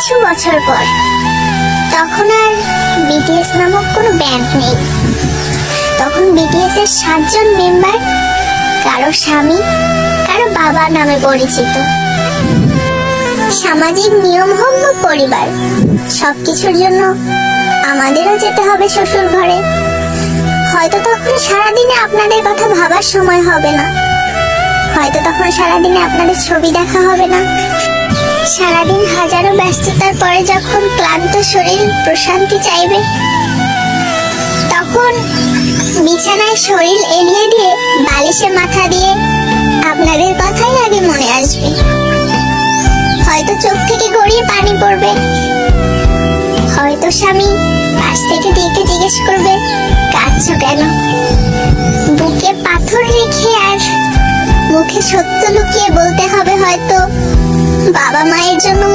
কিছু বছর পর। তখন আর বিটিএস নামক কোনো ব্যান্ড নেই। তখন বিটিএস এর 7 জন মেম্বার কারো স্বামী, কারো বাবা নামে পরিচিত। সামাজিক নিয়ম হোক বা পরিবার, সবকিছুর জন্য আমাদেরও যেতে হবে শ্বশুর ঘরে। হয়তো তখন সারাদিনে আপনাদের কথা ভাবার সময় হবে না, হয়তো তখন সারাদিনে আপনাদের ছবি দেখা হবে না। সারাদিন হাজারো ব্যস্ততার পরে যখন ক্লান্ত শরীর প্রশান্তি চাইবে, তখন বিছানায় শরীর এলিয়ে দিয়ে বালিশে মাথা দিয়ে আপনাদের কথাই আগে মনে আসবে। হয়তো চোখ থেকে গড়িয়ে পানি পড়বে, হয়তো স্বামী পাশ থেকে ডেকে জিজ্ঞেস করবে, কাঁদছো কেন? বুকে পাথর রেখে আর মুখে সত্য লুকিয়ে বলতে হবে হয়তো, বাবা মায়ের জন্য